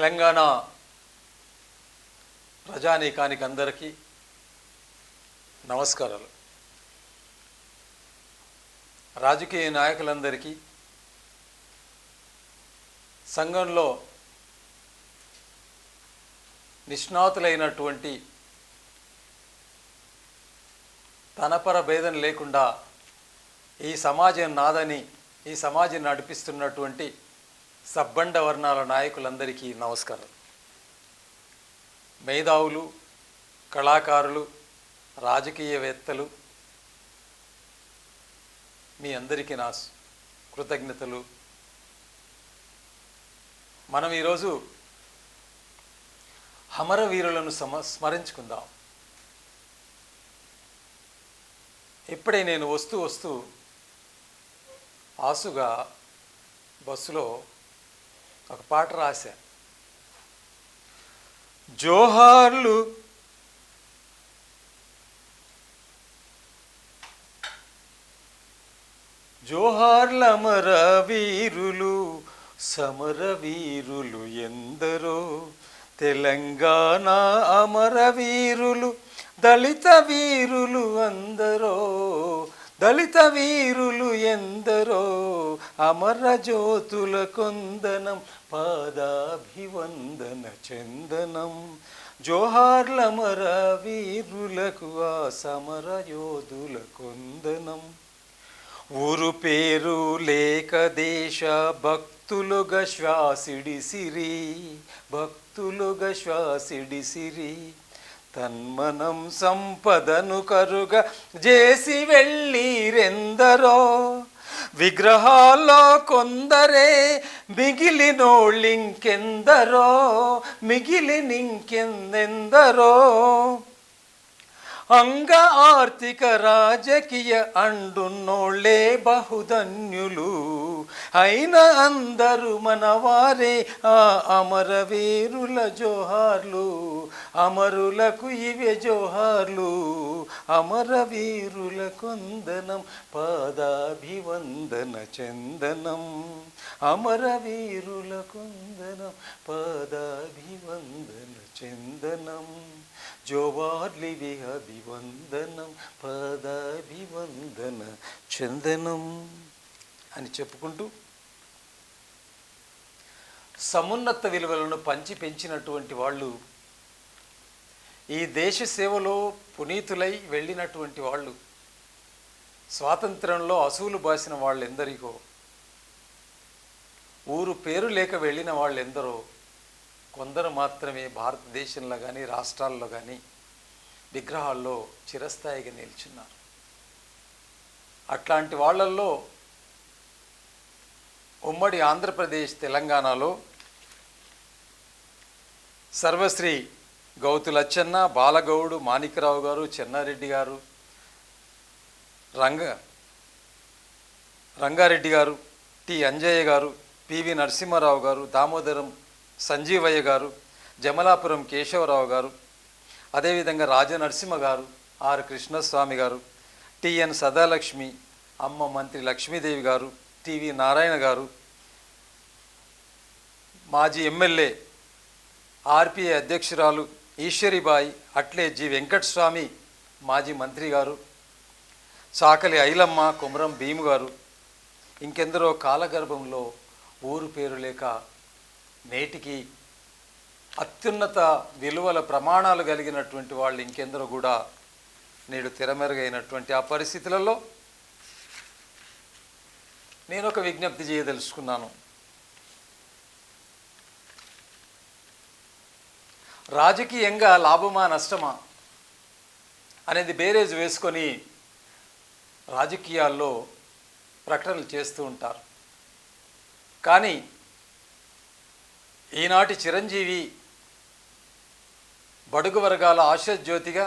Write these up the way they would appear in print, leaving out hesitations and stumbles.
తెలంగాణ ప్రజానీకానికి అందరికీ నమస్కారాలు. రాజకీయ నాయకులందరికీ, సంఘంలో నిష్ణాతులైనటువంటి తనపర భేదం లేకుండా ఈ సమాజం నాదని, ఈ సమాజం నడిపిస్తున్నటువంటి సబ్బండ వర్ణాల నాయకులందరికీ నమస్కారం. మేధావులు, కళాకారులు, రాజకీయవేత్తలు, మీ అందరికీ నా కృతజ్ఞతలు. మనం ఈరోజు అమరవీరులను స్మరించుకుందాం. ఇప్పుడే నేను వస్తూ ఆసుగా బస్సులో ఒక పాట రాశా. జోహార్లు జోహార్ల అమరవీరులు, సమరవీరులు ఎందరో, తెలంగాణ అమరవీరులు, దళిత వీరులు అందరో, దళిత వీరులు ఎందరో, అమరజ్యోతుల కొందనం, పాదాభివందన చందనం. జోహార్ల అమరవీరులకు, ఆ సమరయోధుల కొందనం. ఊరు పేరు లేక దేశ భక్తులుగా శ్వాసిడిసిరి, భక్తులుగా శ్వాసిడిసిరి. తన్మనం సంపదను కరుగ చేసి వెళ్ళిరెందరో, విగ్రహాల్లో కొందరే మిగిలినోళ్ళింకెందరో, మిగిలినింకెందెందరో. అంగ ఆర్థిక రాజకీయ అండున్నోళ్ళే బహుధన్యులు, అయిన అందరూ మనవారే. ఆ అమరవీరుల జోహార్లు, అమరులకు ఇవే జోహార్లు. అమరవీరుల కొందనం, పాదాభివందన చందనం. అమరవీరుల కొందనం, పాదాభివందన చందనం. జోహార్లివి అభివందనం, పాదాభివందన చందనం అని చెప్పుకుంటూ సమున్నత విలువలను పంచి పెంచినటువంటి వాళ్ళు, ఈ దేశ సేవలో పునీతులై వెళ్ళినటువంటి వాళ్ళు, స్వాతంత్రంలో అసూలు బాసిన వాళ్ళెందరికో, ఊరు పేరు లేక వెళ్ళిన వాళ్ళెందరో, కొందరు మాత్రమే భారతదేశంలో కానీ రాష్ట్రాల్లో కానీ విగ్రహాల్లో చిరస్థాయిగా నిల్చున్నారు. అట్లాంటి వాళ్ళల్లో ఉమ్మడి ఆంధ్రప్రదేశ్ తెలంగాణలో సర్వశ్రీ గౌతు లచ్చన్న, బాలగౌడు, మాణిక్యరావు గారు, చెన్నారెడ్డి గారు, రంగారెడ్డి గారు, టి అంజయ్య గారు, పివి నరసింహారావు గారు, దామోదరం సంజీవయ్య గారు, జమలాపురం కేశవరావు గారు, అదేవిధంగా రాజనరసింహ గారు, ఆర్ కృష్ణస్వామి గారు, టిఎన్ సదాలక్ష్మి, అమ్మ మంత్రి లక్ష్మీదేవి గారు, టివి నారాయణ గారు, మాజీ ఎమ్మెల్యే ఆర్పిఐ అధ్యక్షురాలు ఈశ్వరిబాయి, అట్లే జి వెంకటస్వామి మాజీ మంత్రి గారు, చాకలి ఐలమ్మ, కొమరం భీము గారు, ఇంకెందరో కాలగర్భంలో ఊరు పేరు లేక నేటికి అత్యున్నత విలువల ప్రమాణాలు కలిగినటువంటి వాళ్ళు ఇంకెందరో కూడా నేడు తెరమెరుగైనటువంటి ఆ పరిస్థితులలో నేను ఒక విజ్ఞప్తి చేయదలుచుకున్నాను. రాజకీయంగా లాభమా నష్టమా అనేది బేరేజ్ వేసుకొని రాజకీయాల్లో ప్రకటనలు చేస్తూ ఉంటారు. కానీ ఈనాటి చిరంజీవి బడుగు వర్గాల ఆశాజ్యోతిగా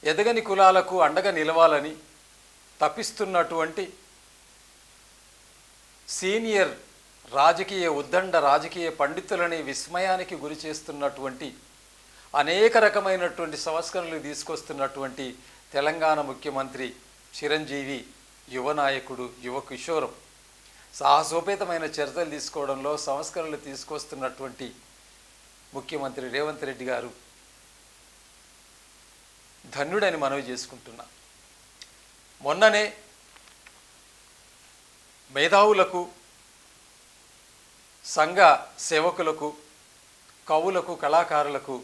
ఎదగని కులాలకు అండగా నిలవాలని తప్పిస్తున్నటువంటి సీనియర్ రాజకీయ ఉద్దండ రాజకీయ పండితులని విస్మయానికి గురి చేస్తున్నటువంటి అనేక రకమైనటువంటి సంస్కరణలు తీసుకొస్తున్నటువంటి తెలంగాణ ముఖ్యమంత్రి చిరంజీవి యువ నాయకుడు, యువ కిషోరం సాహసోపేతమైన చర్యలు తీసుకోవడంలో, సంస్కరణలు తీసుకొస్తున్నటువంటి ముఖ్యమంత్రి రేవంత్ రెడ్డి గారు ధన్యుడని మనవి చేసుకుంటున్నా. మొన్ననే మేధావులకు, సంఘ సేవకులకు, కవులకు, కళాకారులకు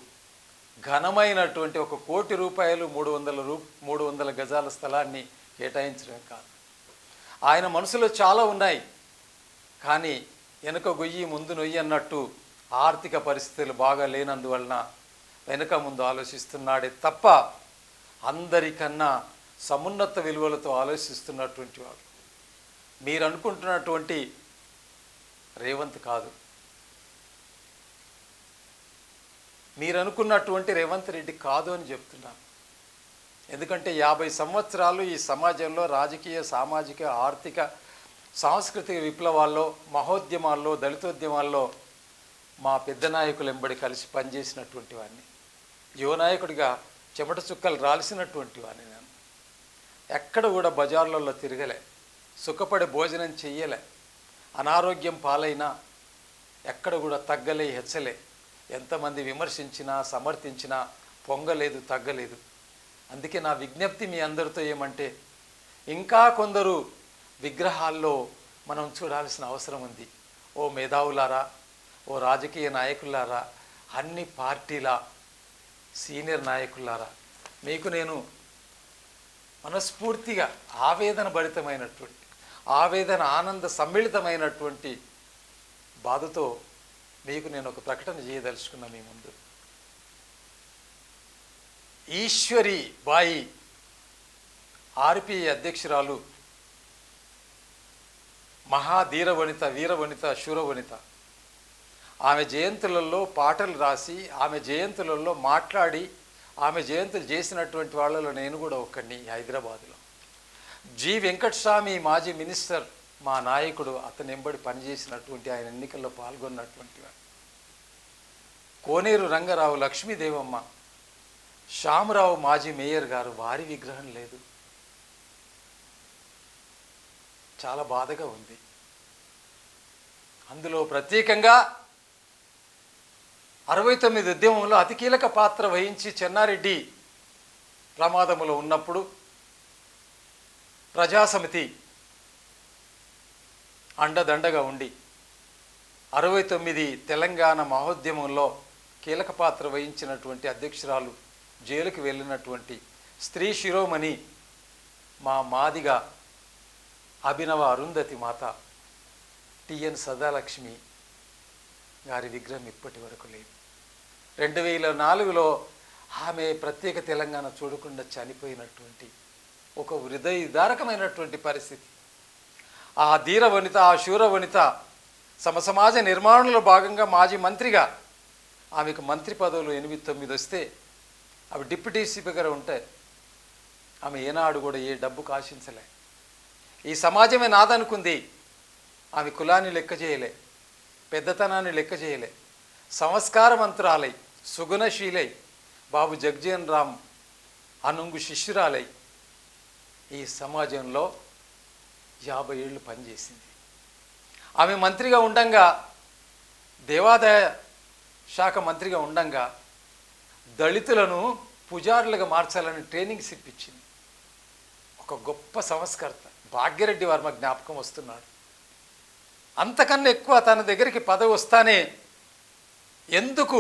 ఘనమైనటువంటి 1 కోటి రూపాయలు 300 గజాల స్థలాన్ని కేటాయించడం కాదు. ఆయన మనసులో చాలా ఉన్నాయి, కానీ వెనుక గొయ్యి ముందు నొయ్యి అన్నట్టు ఆర్థిక పరిస్థితులు బాగా లేనందువలన వెనుక ముందు ఆలోచిస్తున్నాడే తప్ప అందరికన్నా సమున్నత విలువలతో ఆలోచిస్తున్నటువంటి వాడు మీరు అనుకుంటున్నటువంటి రేవంత్ కాదు. మీరు అనుకున్నటువంటి రేవంత్ రెడ్డి కాదు అని చెప్తున్నాను. ఎందుకంటే 50 సంవత్సరాలు ఈ సమాజంలో రాజకీయ, సామాజిక, ఆర్థిక, సాంస్కృతిక విప్లవాల్లో, మహోద్యమాల్లో, దళితోద్యమాల్లో మా పెద్ద నాయకులు ఎంబడి కలిసి పనిచేసినటువంటి వాడిని. యువ నాయకుడిగా చెమట చుక్కలు రాల్సినటువంటి వాడిని నేను. ఎక్కడ కూడా బజార్లలో తిరగలే, సుఖపడే భోజనం చెయ్యలే, అనారోగ్యం పాలైనా ఎక్కడ కూడా తగ్గలే, హెచ్చలే. ఎంతమంది విమర్శించినా సమర్థించినా పొంగలేదు, తగ్గలేదు. అందుకే నా విజ్ఞప్తి మీ అందరితో ఏమంటే, ఇంకా కొందరు విగ్రహాల్లో మనం చూడాల్సిన అవసరం ఉంది. ఓ మేధావులారా, ఓ రాజకీయ నాయకులారా, అన్ని పార్టీల సీనియర్ నాయకులారా, మీకు నేను మనస్ఫూర్తిగా ఆవేదన ఆనంద సమ్మిళితమైనటువంటి బాధతో మీకు నేను ఒక ప్రకటన చేయదలుచుకున్నా మీ ముందు. ఈశ్వరి బాయి ఆర్పిఐ అధ్యక్షురాలు, మహాధీరవనిత, వీరవనిత, శూరవనిత. ఆమె జయంతులలో పాటలు రాసి, ఆమె జయంతులలో మాట్లాడి, ఆమె జయంతులు చేసినటువంటి వాళ్ళలో నేను కూడా ఒక్కడిని. హైదరాబాదులో జి వెంకటస్వామి మాజీ మినిస్టర్, మా నాయకుడు, అతను ఎంబడి పనిచేసినటువంటి, ఆయన ఎన్నికల్లో పాల్గొన్నటువంటి వాడు. కోనేరు రంగారావు, లక్ష్మీదేవమ్మ, శ్యామరావు మాజీ మేయర్ గారు, వారి విగ్రహం లేదు. చాలా బాధగా ఉంది. అందులో ప్రత్యేకంగా 69 ఉద్యమంలో అతి కీలక పాత్ర వహించి చెన్నారెడ్డి ప్రమాదంలో ఉన్నప్పుడు ప్రజాసమితి అండదండగా ఉండి 69 తెలంగాణ మహోద్యమంలో కీలక పాత్ర వహించినటువంటి అధ్యక్షురాలు, జైలుకి వెళ్ళినటువంటి స్త్రీ శిరోమణి, మా మాదిగ అభినవ అరుంధతి మాత టిఎన్ సదాలక్ష్మి గారి విగ్రహం ఇప్పటి వరకు లేదు. 2004లో ఆమె ప్రత్యేక తెలంగాణ చూడకుండా చనిపోయినటువంటి ఒక హృదయదారకమైనటువంటి పరిస్థితి. ఆ ధీర వనిత, ఆ శూర వనిత సమసమాజ నిర్మాణంలో భాగంగా మాజీ మంత్రిగా ఆమెకు మంత్రి పదవులు 8-9 వస్తే అవి డిప్యూటీ స్పీకర్ ఉంటాయి. ఆమె ఏనాడు కూడా ఏ డబ్బుకు ఆశించలే. ఈ సమాజమే నాదనుకుంది. ఆమె కులాన్ని లెక్క చేయలే, పెద్దతనాన్ని లెక్క చేయలే. సంస్కారవంతురాలై, సుగుణశీలై, బాబు జగ్జీవన్ రామ్ అనుంగు శిష్యురాలై ఈ సమాజంలో 50 ఏళ్ళు పనిచేసింది. ఆమె మంత్రిగా ఉండంగా, దేవాదాయ శాఖ మంత్రిగా ఉండంగా దళితులను పుజారులుగా మార్చాలని ట్రైనింగ్స్ ఇప్పించింది. ఒక గొప్ప సంస్కర్త. భాగ్యరెడ్డి వర్మ జ్ఞాపకం వస్తున్నాడు. అంతకన్నా ఎక్కువ తన దగ్గరికి పదవి వస్తానే ఎందుకు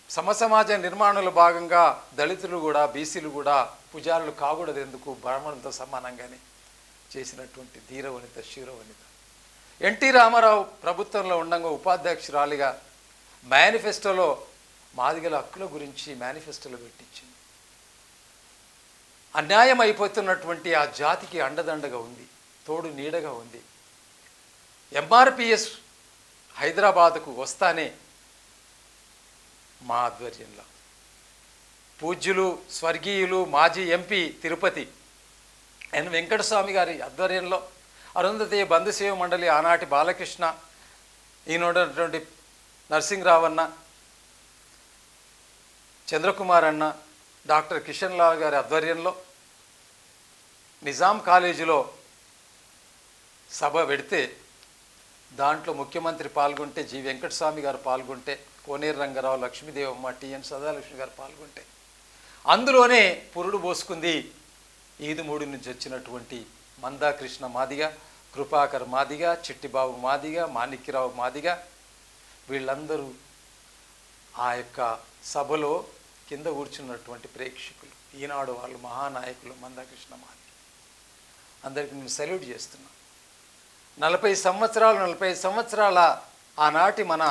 సమసమాజ నిర్మాణంలో భాగంగా దళితులు కూడా, బీసీలు కూడా పుజారులు కాకూడదు, ఎందుకు బ్రాహ్మణులతో సమానంగానే చేసినటువంటి ధీరవనిత, శూరవనిత. ఎన్టీ రామారావు ప్రభుత్వంలో ఉండగా ఉపాధ్యక్షురాలిగా మేనిఫెస్టోలో మాదిగల హక్కుల గురించి మేనిఫెస్టోలో పెట్టించింది. అన్యాయం అయిపోతున్నటువంటి ఆ జాతికి అండదండగా ఉంది, తోడు నీడగా ఉంది. ఎంఆర్పిఎస్ హైదరాబాదుకు వస్తానే మా ఆధ్వర్యంలో పూజ్యులు, స్వర్గీయులు, మాజీ ఎంపీ తిరుపతి ఎన్ వెంకటస్వామి గారి ఆధ్వర్యంలో అరుంధతి బంధు సేవ మండలి ఆనాటి బాలకృష్ణ, ఈనాడున్నటువంటి నరసింహరావు అన్న, చంద్రకుమార్ అన్న, డాక్టర్ కిషన్ లాల్ గారి ఆధ్వర్యంలో నిజాం కాలేజీలో సభ పెడితే దాంట్లో ముఖ్యమంత్రి పాల్గొంటే, జి వెంకటస్వామి గారు పాల్గొంటే, కోనేరు రంగారావు, లక్ష్మీదేవమ్మ, టిఎన్ సదాలక్ష్మి గారు పాల్గొంటే, అందులోనే పురుడు పోసుకుంది ఈదుమూడి నుంచి వచ్చినటువంటి మందాకృష్ణ మాదిగ, కృపాకర్ మాదిగ, చిట్టిబాబు మాదిగ, మాణిక్యరావు మాదిగ. వీళ్ళందరూ ఆ యొక్క సభలో కింద కూర్చున్నటువంటి ప్రేక్షకులు, ఈనాడు వాళ్ళు మహానాయకులు మందాకృష్ణ మాదిగ. అందరికీ నేను సెల్యూట్ చేస్తున్నా. 40 సంవత్సరాల ఆనాటి మన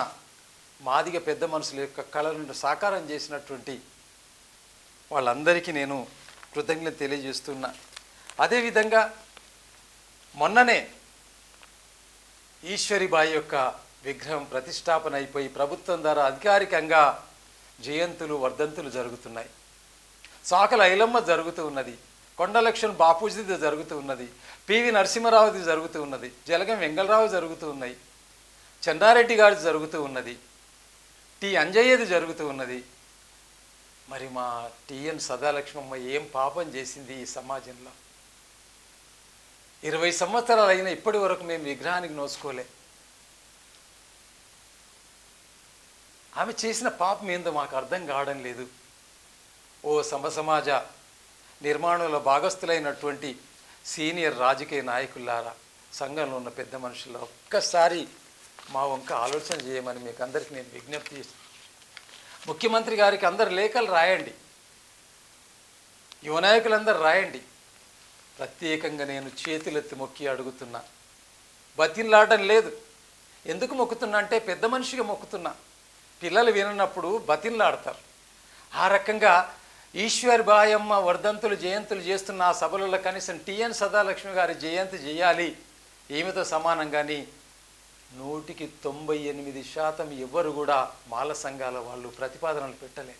మాదిగ పెద్ద మనుషుల యొక్క కళలను సాకారం చేసినటువంటి వాళ్ళందరికీ నేను కృతజ్ఞత తెలియజేస్తున్నా. అదేవిధంగా మొన్ననే ఈశ్వరీబాయి యొక్క విగ్రహం ప్రతిష్టాపన అయిపోయి ప్రభుత్వం ద్వారా అధికారికంగా జయంతులు, వర్ధంతులు జరుగుతున్నాయి. సాకల ఐలమ్మ జరుగుతూ ఉన్నది, కొండలక్ష్మణ్ బాపూజీది జరుగుతూ ఉన్నది, పివి నరసింహారావుది జరుగుతూ ఉన్నది, జలగం వెంగళరావు జరుగుతూ ఉన్నాయి, చెన్నారెడ్డి గారిది జరుగుతూ ఉన్నది, టి అంజయ్యది జరుగుతూ ఉన్నది. మరి మా టిఎన్ సదాలక్ష్మమ్మ ఏం పాపం చేసింది ఈ సమాజంలో? 20 సంవత్సరాలు అయినా ఇప్పటి వరకు మేము విగ్రహానికి నోసుకోలే. ఆమె చేసిన పాపం ఏందో మాకు అర్థం కావడం లేదు. ఓ సమాజ నిర్మాణంలో భాగస్థులైనటువంటి సీనియర్ రాజకీయ నాయకులారా, సంఘంలో ఉన్న పెద్ద మనుషుల్లో ఒక్కసారి మా వంక ఆలోచన చేయమని మీకు అందరికీ నేను విజ్ఞప్తి చేస్తాను. ముఖ్యమంత్రి గారికి అందరు లేఖలు రాయండి, యువ నాయకులందరూ రాయండి. ప్రత్యేకంగా నేను చేతులెత్తి మొక్కి అడుగుతున్నా, బతిలాడడం లేదు. ఎందుకు మొక్కుతున్నా అంటే పెద్ద మనిషిగా మొక్కుతున్నా. పిల్లలు వినప్పుడు బతిలాడతారు. ఆ రకంగా ఈశ్వరీబాయమ్మ వర్ధంతులు, జయంతులు చేస్తున్న ఆ సభలలో కనీసం టిఎన్ సదాలక్ష్మి గారి జయంతి చేయాలి, ఈమెతో సమానంగాని 98% ఎవరు కూడా మాల సంఘాల వాళ్ళు ప్రతిపాదనలు పెట్టలే.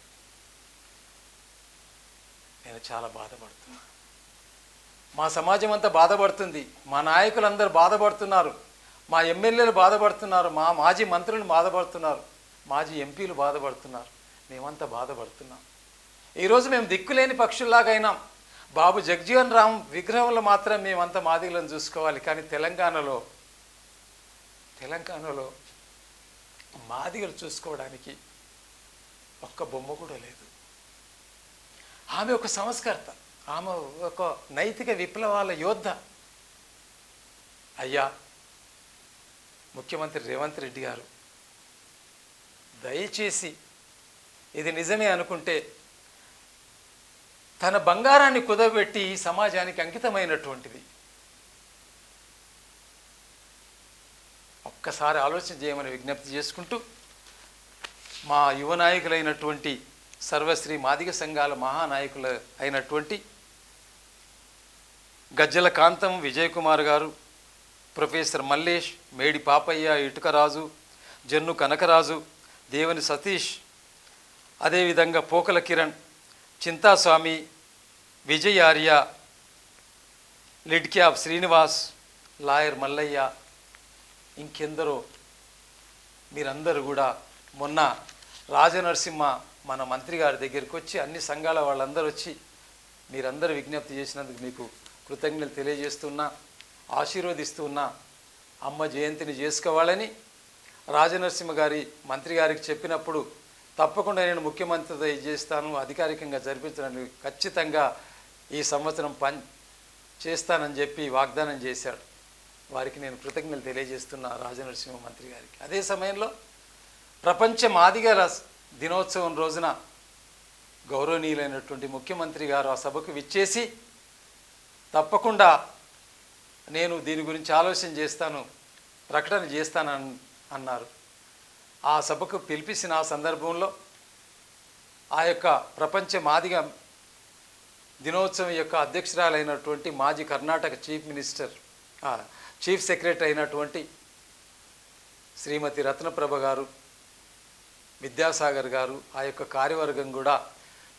నేను చాలా బాధపడుతున్నా. మా సమాజం అంతా బాధపడుతుంది, మా నాయకులందరూ బాధపడుతున్నారు, మా ఎమ్మెల్యేలు బాధపడుతున్నారు, మా మాజీ మంత్రులు బాధపడుతున్నారు, మాజీ ఎంపీలు బాధపడుతున్నారు, మేమంతా బాధపడుతున్నాం. ఈరోజు మేము దిక్కులేని పక్షుల్లాగా అయినాం. బాబు జగజీవన్ రామ్ విగ్రహంలో మాత్రం మేమంతా మాదిగలను చూసుకోవాలి, కానీ తెలంగాణలో మాదిగలు చూసుకోవడానికి ఒక్క బొమ్మ కూడా లేదు. ఆమె ఒక సంస్కర్త, ఆమె ఒక నైతిక విప్లవాల యోద్ధ. అయ్యా ముఖ్యమంత్రి రేవంత్ రెడ్డి గారు, దయచేసి ఇది నిజమే అనుకుంటే తన బంగారాన్ని కుదబెట్టి ఈ సమాజానికి అంకితమైనటువంటిది ఒక్కసారి ఆలోచన చేయమని విజ్ఞప్తి చేసుకుంటూ, మా యువ నాయకులైనటువంటి సర్వశ్రీ మాదిగ సంఘాల మహానాయకులు అయినటువంటి గజ్జల కాంతం విజయ్ కుమార్ గారు, ప్రొఫెసర్ మల్లేష్, మేడి పాపయ్య, ఇటుకరాజు, జన్ను కనకరాజు, దేవుని సతీష్, అదేవిధంగా పోకల కిరణ్, చింతాస్వామి, విజయ్ ఆర్య, లిడ్ క్యాప్ శ్రీనివాస్, లాయర్ మల్లయ్య, ఇంకెందరో మీరందరూ కూడా మొన్న రాజనరసింహ మన మంత్రి గారి దగ్గరికి వచ్చి అన్ని సంఘాల వాళ్ళందరూ వచ్చి మీరందరూ విజ్ఞప్తి చేసినందుకు మీకు కృతజ్ఞతలు తెలియజేస్తున్నా, ఆశీర్వదిస్తున్నా. అమ్మ జయంతిని చేసుకోవాలని రాజనరసింహ గారి మంత్రి గారికి చెప్పినప్పుడు తప్పకుండా నేను ముఖ్యమంత్రితో చేస్తాను, అధికారికంగా జరిపించడానికి ఖచ్చితంగా ఈ సంవత్సరం చేస్తానని చెప్పి వాగ్దానం చేశాడు. వారికి నేను కృతజ్ఞతలు తెలియజేస్తున్నా రాజనరసింహ మంత్రి గారికి. అదే సమయంలో ప్రపంచ మాదిగల దినోత్సవం రోజున గౌరవనీయులైనటువంటి ముఖ్యమంత్రి గారు ఆ సభకు విచ్చేసి తప్పకుండా నేను దీని గురించి ఆలోచన చేస్తాను, ప్రకటన చేస్తానని అన్నారు. ఆ సభకు పిలిపించిన ఆ సందర్భంలో ఆ యొక్క ప్రపంచ మాదిగ దినోత్సవం యొక్క అధ్యక్షురాలైనటువంటి మాజీ కర్ణాటక చీఫ్ సెక్రటరీ అయినటువంటి శ్రీమతి రత్నప్రభ గారు, విద్యాసాగర్ గారు, ఆ యొక్క కార్యవర్గం కూడా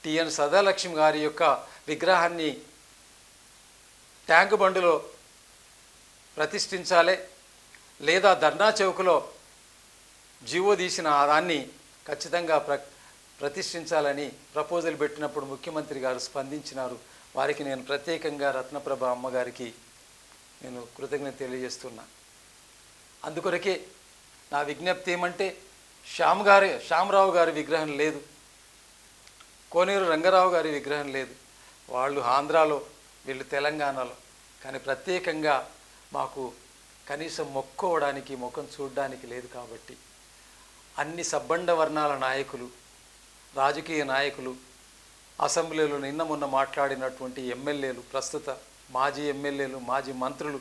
టిఎన్ సదాలక్ష్మి గారి యొక్క విగ్రహాన్ని ట్యాంక్ బండులో ప్రతిష్ఠించాలి, లేదా ధర్నా చౌక్లో జీవో తీసిన దాన్ని ఖచ్చితంగా ప్రతిష్ఠించాలని ప్రపోజల్ పెట్టినప్పుడు ముఖ్యమంత్రి గారు స్పందించినారు. వారికి నేను ప్రత్యేకంగా రత్నప్రభ అమ్మగారికి నేను కృతజ్ఞత తెలియజేస్తున్నా. అందుకొరకే నా విజ్ఞప్తి ఏమంటే శ్యామరావు గారి విగ్రహం లేదు, కోనేరు రంగారావు గారి విగ్రహం లేదు. వాళ్ళు ఆంధ్రాలో, వీళ్ళు తెలంగాణలో. కానీ ప్రత్యేకంగా మాకు కనీసం మొక్కోవడానికి, ముఖం చూడడానికి లేదు. కాబట్టి అన్ని సబ్బండ వర్ణాల నాయకులు, రాజకీయ నాయకులు, అసెంబ్లీలో నిన్న మొన్న మాట్లాడినటువంటి ఎమ్మెల్యేలు, ప్రస్తుత మాజీ ఎమ్మెల్యేలు, మాజీ మంత్రులు,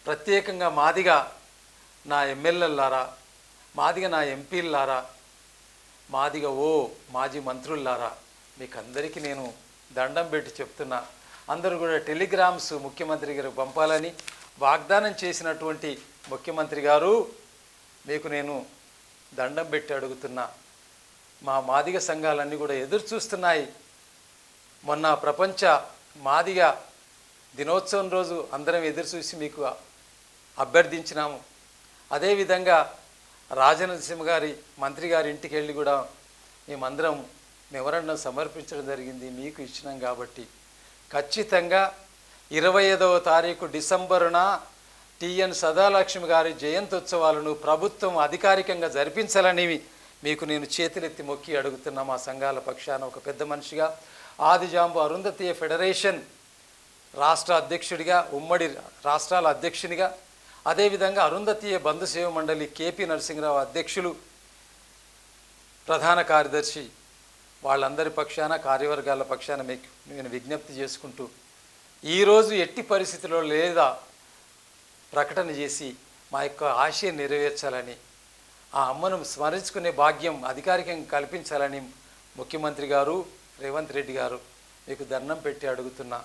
ప్రత్యేకంగా మాదిగా నా ఎమ్మెల్యేలారా, మాదిగా నా ఎంపీలారా, మాదిగా మాజీ మంత్రులారా, మీకు అందరికీ నేను దండం పెట్టి చెప్తున్నా. అందరూ కూడా టెలిగ్రామ్స్ ముఖ్యమంత్రి గారు పంపాలని వాగ్దానం చేసినటువంటి ముఖ్యమంత్రి గారు, మీకు నేను దండం పెట్టి అడుగుతున్నా. మా మాదిగ సంఘాలన్నీ కూడా ఎదురు చూస్తున్నాయి. మొన్న ప్రపంచ మాదిగ దినోత్సవం రోజు అందరం ఎదురు చూసి మీకు అభ్యర్థించినాము. అదేవిధంగా రాజనరసింహ గారి మంత్రి గారి ఇంటికి వెళ్ళి కూడా మేమందరం మెమరాండం సమర్పించడం జరిగింది, మీకు ఇచ్చినాం. కాబట్టి ఖచ్చితంగా 25వ తారీఖు డిసెంబరున టిఎన్ సదాలక్ష్మి గారి జయంత్యుత్సవాలను ప్రభుత్వం అధికారికంగా జరిపించాలని మీకు నేను చేతులెత్తి మొక్కి అడుగుతున్నా. మా సంఘాల పక్షాన ఒక పెద్ద మనిషిగా, ఆదిజాంబు అరుంధతీయ ఫెడరేషన్ రాష్ట్ర అధ్యక్షుడిగా, ఉమ్మడి రాష్ట్రాల అధ్యక్షునిగా, అదేవిధంగా అరుంధతీయ బంధు సేవ మండలి కేపీ నరసింహరావు అధ్యక్షులు, ప్రధాన కార్యదర్శి, వాళ్ళందరి పక్షాన, కార్యవర్గాల పక్షాన మీకు నేను విజ్ఞప్తి చేసుకుంటూ, ఈరోజు ఎట్టి పరిస్థితుల్లో లేదా ప్రకటన చేసి మా యొక్క ఆశయం నెరవేర్చాలని, ఆ అమ్మను స్మరించుకునే భాగ్యం అధికారికంగా కల్పించాలని ముఖ్యమంత్రి గారు రేవంత్ రెడ్డి గారు మీకు దండం పెట్టి అడుగుతున్నా.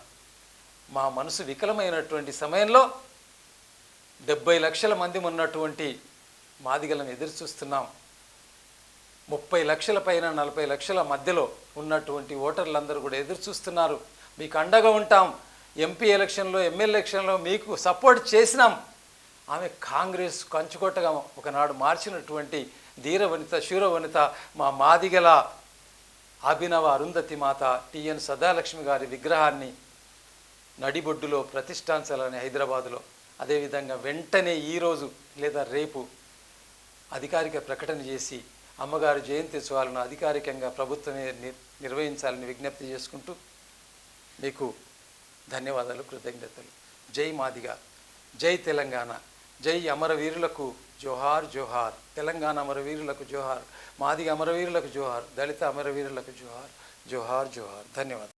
మా మనసు వికలమైనటువంటి సమయంలో 70 లక్షల మంది ఉన్నటువంటి మాదిగలను ఎదురు చూస్తున్నాం. 30 లక్షల పైన 40 లక్షల మధ్యలో ఉన్నటువంటి ఓటర్లందరూ కూడా ఎదురు చూస్తున్నారు. మీకు అండగా ఉంటాం. ఎంపీ ఎలక్షన్లో, ఎమ్మెల్యే ఎలక్షన్లో మీకు సపోర్ట్ చేసినాం. ఆమె కాంగ్రెస్ కంచుకొట్టగా ఒకనాడు మార్చినటువంటి ధీర వనిత, శూర వనిత, మా మాదిగల అభినవ అరుంధతి మాత టిఎన్ సదాలక్ష్మి గారి విగ్రహాన్ని నడిబొడ్డులో ప్రతిష్ఠించాలని హైదరాబాదులో, అదేవిధంగా వెంటనే ఈరోజు లేదా రేపు అధికారిక ప్రకటన చేసి అమ్మగారి జయంత్యుత్సవాలను అధికారికంగా ప్రభుత్వమే నిర్వహించాలని విజ్ఞప్తి చేసుకుంటూ మీకు ధన్యవాదాలు, కృతజ్ఞతలు. జై మాదిగ, జై తెలంగాణ, జై అమరవీరులకు జోహార్ జోహార్, తెలంగాణ అమరవీరులకు జోహార్, మాదిగ అమరవీరులకు జోహార్, దళిత అమరవీరులకు జోహార్, జోహార్ జోహార్. ధన్యవాదాలు.